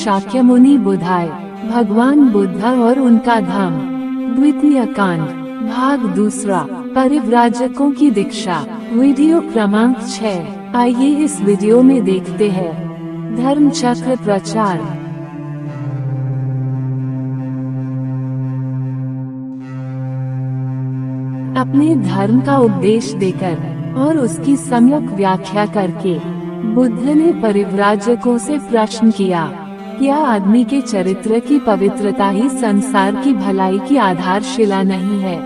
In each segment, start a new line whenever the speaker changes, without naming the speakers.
शाक्यमुनि बुधाय, भगवान बुद्ध और उनका धाम। द्वितीय कांड, भाग दूसरा, परिव्राजकों की दीक्षा। वीडियो क्रमांक 6। आइए इस वीडियो में देखते हैं धर्म चक्र प्रचार। अपने धर्म का उपदेश देकर और उसकी सम्यक व्याख्या करके बुद्ध ने परिव्राजकों से प्रश्न किया, क्या आदमी के चरित्र की पवित्रता ही संसार की भलाई की आधारशिला नहीं है?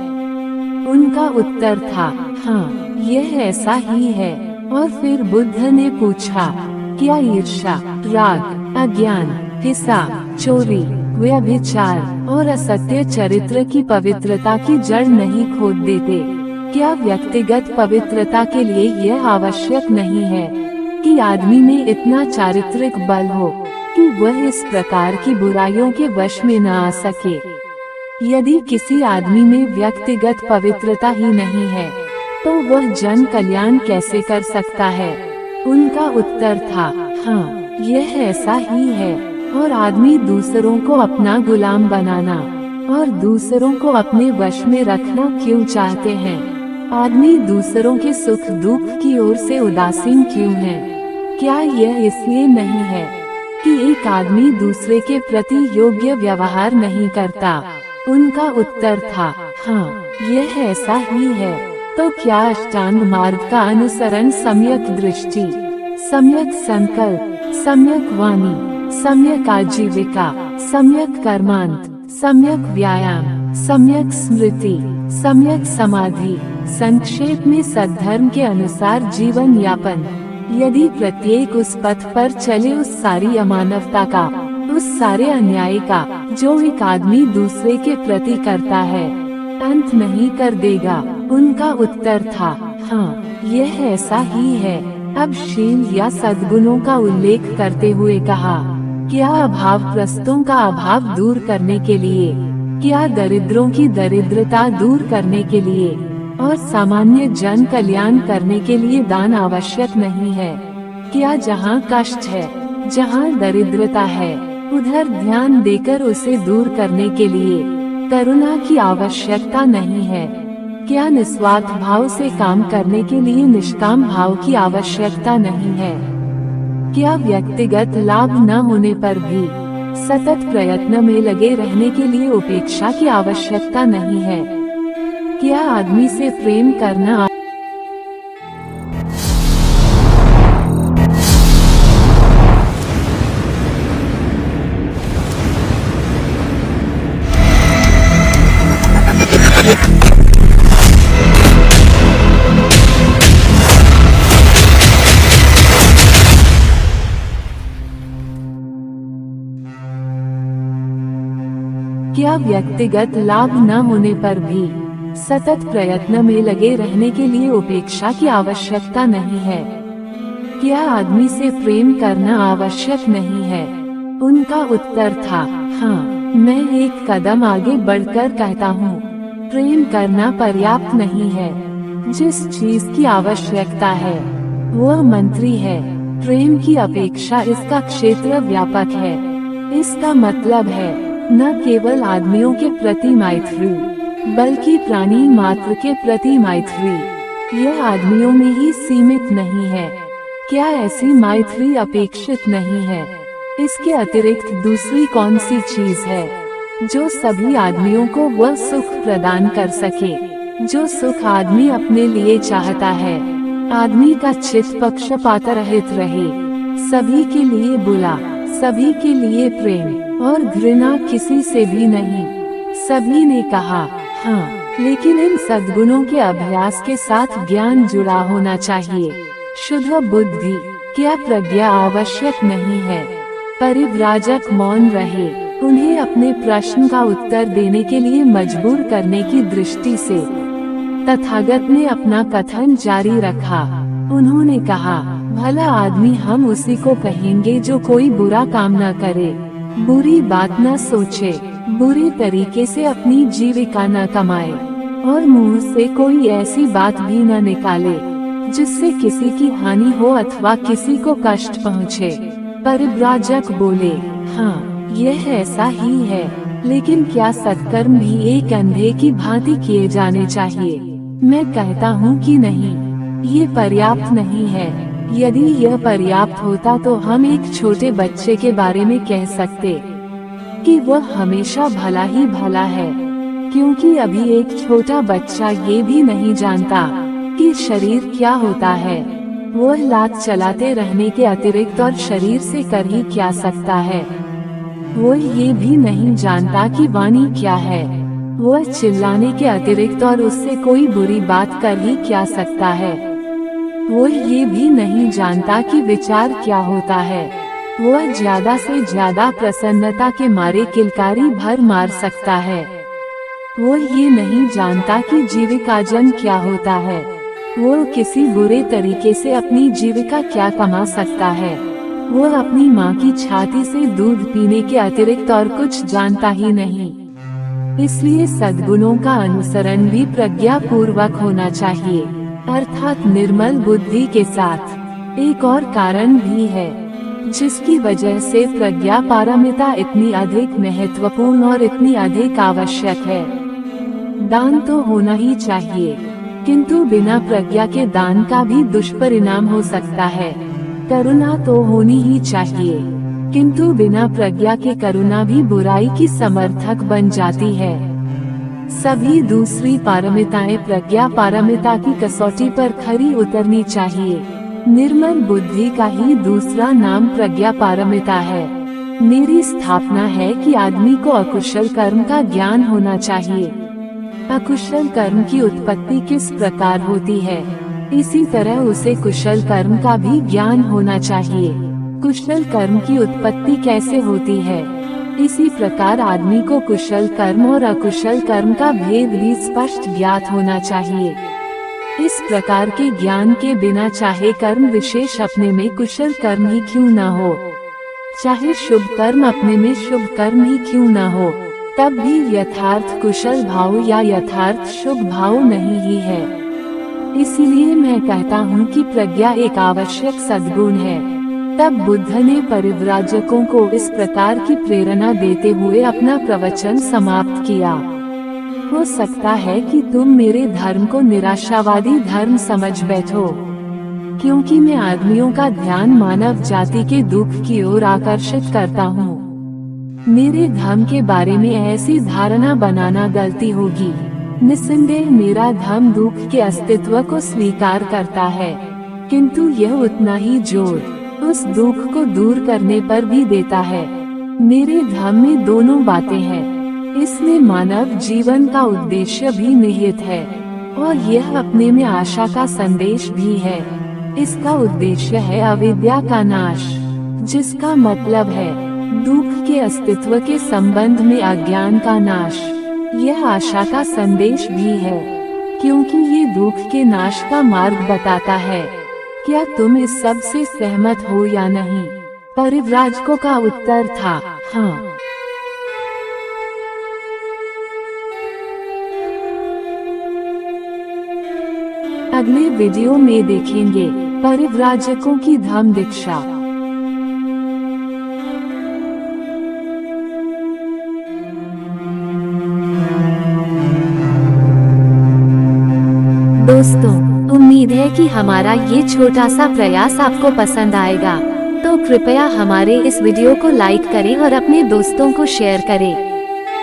उनका उत्तर था, हाँ, यह ऐसा ही है। और फिर बुद्ध ने पूछा, क्या ईर्ष्या, राग, अज्ञान, हिंसा, चोरी, व्यभिचार और असत्य चरित्र की पवित्रता की जड़ नहीं खोद देते? क्या व्यक्तिगत पवित्रता के लिए यह आवश्यक नहीं है कि आदमी में इतना चारित्रिक बल हो कि वह इस प्रकार की बुराइयों के वश में न आ सके? यदि किसी आदमी में व्यक्तिगत पवित्रता ही नहीं है, तो वह जन कल्याण कैसे कर सकता है? उनका उत्तर था, हाँ, यह ऐसा ही है। और आदमी दूसरों को अपना गुलाम बनाना और दूसरों को अपने वश में रखना क्यों चाहते हैं? आदमी दूसरों के सुख दुख की ओर से उदासीन क्यों है? क्या यह इसलिए नहीं है कि एक आदमी दूसरे के प्रति योग्य व्यवहार नहीं करता? उनका उत्तर था, हाँ, यह ऐसा ही है। तो क्या अष्टांग मार्ग का अनुसरण सम्यक दृष्टि, सम्यक संकल्प, सम्यक वाणी, सम्यक आजीविका, सम्यक कर्मांत, सम्यक व्यायाम, सम्यक स्मृति, सम्यक समाधि, संक्षेप में सद्धर्म के अनुसार जीवन यापन, यदि प्रत्येक उस पथ पर चले उस सारी अमानवता का, उस सारे अन्याय का जो एक आदमी दूसरे के प्रति करता है, अंत नहीं कर देगा? उनका उत्तर था, हाँ, यह ऐसा ही है। अब शील या सद्गुणों का उल्लेख करते हुए कहा, क्या अभावग्रस्तों का अभाव दूर करने के लिए, क्या दरिद्रों की दरिद्रता दूर करने के लिए और सामान्य जन कल्याण करने के लिए दान आवश्यक नहीं है? क्या जहाँ कष्ट है, जहाँ दरिद्रता है, उधर ध्यान देकर उसे दूर करने के लिए करुणा की आवश्यकता नहीं है? क्या निस्वार्थ भाव से काम करने के लिए निष्काम भाव की आवश्यकता नहीं है? क्या व्यक्तिगत लाभ न होने पर भी सतत प्रयत्न में लगे रहने के लिए उपेक्षा की आवश्यकता नहीं है? क्या आदमी से प्रेम करना क्या व्यक्तिगत लाभ न होने पर भी सतत प्रयत्न में लगे रहने के लिए उपेक्षा की आवश्यकता नहीं है? क्या आदमी से प्रेम करना आवश्यक नहीं है? उनका उत्तर था, हाँ, मैं एक कदम आगे बढ़कर कहता हूँ, प्रेम करना पर्याप्त नहीं है। जिस चीज की आवश्यकता है वह मंत्री है। प्रेम की अपेक्षा इसका क्षेत्र व्यापक है। इसका मतलब है न केवल आदमियों के प्रति मैत्री, बल्कि प्राणी मात्र के प्रति मैत्री। यह आदमियों में ही सीमित नहीं है। क्या ऐसी मैत्री अपेक्षित नहीं है? इसके अतिरिक्त दूसरी कौन सी चीज है जो सभी आदमियों को वह सुख प्रदान कर सके जो सुख आदमी अपने लिए चाहता है? आदमी का चित्त पक्षपात रहित रहे, सभी के लिए बुला, सभी के लिए प्रेम और घृणा किसी से भी नहीं। सभी ने कहा, हाँ, लेकिन इन सद्गुणों के अभ्यास के साथ ज्ञान जुड़ा होना चाहिए। शुद्ध बुद्धि, क्या प्रज्ञा आवश्यक नहीं है? परिव्राजक मौन रहे। उन्हें अपने प्रश्न का उत्तर देने के लिए मजबूर करने की दृष्टि से तथागत ने अपना कथन जारी रखा। उन्होंने कहा, भला आदमी हम उसी को कहेंगे जो कोई बुरा काम न करे, बुरी बात न सोचे, बुरी तरीके से अपनी जीविका न कमाए और मुंह से कोई ऐसी बात भी न निकाले जिससे किसी की हानि हो अथवा किसी को कष्ट पहुँचे। परिव्राजक बोले, हाँ, यह ऐसा ही है। लेकिन क्या सत्कर्म भी एक अंधे की भांति किए जाने चाहिए? मैं कहता हूँ कि नहीं, ये पर्याप्त नहीं है। यदि यह पर्याप्त होता तो हम एक छोटे बच्चे के बारे में कह सकते कि वह हमेशा भला ही भला है, क्योंकि अभी एक छोटा बच्चा ये भी नहीं जानता कि शरीर क्या होता है। वह लात चलाते रहने के अतिरिक्त और शरीर से कर ही क्या सकता है। वह ये भी नहीं जानता कि वाणी क्या है। वह चिल्लाने के अतिरिक्त और उससे कोई बुरी बात कर ही क्या सकता है। वह ये भी नहीं जानता कि विचार क्या होता है। वह ज्यादा से ज्यादा प्रसन्नता के मारे किलकारी भर मार सकता है। वह ये नहीं जानता कि जीविकार्जन क्या होता है। वह किसी बुरे तरीके से अपनी जीविका क्या कमा सकता है। वह अपनी माँ की छाती से दूध पीने के अतिरिक्त और कुछ जानता ही नहीं। इसलिए सद्गुणों का अनुसरण भी प्रज्ञा पूर्वक होना चाहिए, अर्थात निर्मल बुद्धि के साथ। एक और कारण भी है जिसकी वजह से प्रज्ञा पारमिता इतनी अधिक महत्वपूर्ण और इतनी अधिक आवश्यक है। दान तो होना ही चाहिए, किंतु बिना प्रज्ञा के दान का भी दुष्परिणाम हो सकता है। करुणा तो होनी ही चाहिए, किंतु बिना प्रज्ञा के करुणा भी बुराई की समर्थक बन जाती है। सभी दूसरी पारमिताएं प्रज्ञा पारमिता की कसौटी पर खरी उतरनी चाहिए। निर्मल बुद्धि का ही दूसरा नाम प्रज्ञा पारमिता है। मेरी स्थापना है कि आदमी को अकुशल कर्म का ज्ञान होना चाहिए। अकुशल कर्म की उत्पत्ति किस प्रकार होती है, इसी तरह उसे कुशल कर्म का भी ज्ञान होना चाहिए। कुशल कर्म की उत्पत्ति कैसे होती है, इसी प्रकार आदमी को कुशल कर्म और अकुशल कर्म का भेद भी स्पष्ट ज्ञात होना चाहिए। इस प्रकार के ज्ञान के बिना चाहे कर्म विशेष अपने में कुशल कर्म ही क्यों न हो, चाहे शुभ कर्म अपने में शुभ कर्म ही क्यों न हो, तब भी यथार्थ कुशल भाव या यथार्थ शुभ भाव नहीं ही है। इसीलिए मैं कहता हूँ कि प्रज्ञा एक आवश्यक सद्गुण है। तब बुद्ध ने परिव्राजकों को इस प्रकार की प्रेरणा देते हुए अपना प्रवचन समाप्त किया। हो सकता है कि तुम मेरे धर्म को निराशावादी धर्म समझ बैठो, क्योंकि मैं आदमियों का ध्यान मानव जाति के दुख की ओर आकर्षित करता हूँ। मेरे धर्म के बारे में ऐसी धारणा बनाना गलती होगी। निस्संदेह मेरा धर्म दुख के अस्तित्व को स्वीकार करता है, किंतु यह उतना ही जोर उस दुख को दूर करने पर भी देता है। मेरे धर्म में दोनों बातें हैं। इसमें मानव जीवन का उद्देश्य भी निहित है और यह अपने में आशा का संदेश भी है। इसका उद्देश्य है अविद्या का नाश, जिसका मतलब है दुख के अस्तित्व के संबंध में अज्ञान का नाश। यह आशा का संदेश भी है, क्योंकि ये दुख के नाश का मार्ग बताता है। क्या तुम इस सब से सहमत हो या नहीं? परिव्राजकों का उत्तर था हाँ। अगले वीडियो में देखेंगे परिव्राजकों की धम्म दीक्षा। दोस्तों, उम्मीद है कि हमारा ये छोटा सा प्रयास आपको पसंद आएगा, तो कृपया हमारे इस वीडियो को लाइक करें और अपने दोस्तों को शेयर करें।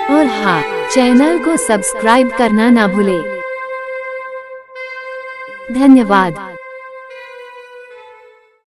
और हाँ, चैनल को सब्सक्राइब करना ना भूलें। धन्यवाद।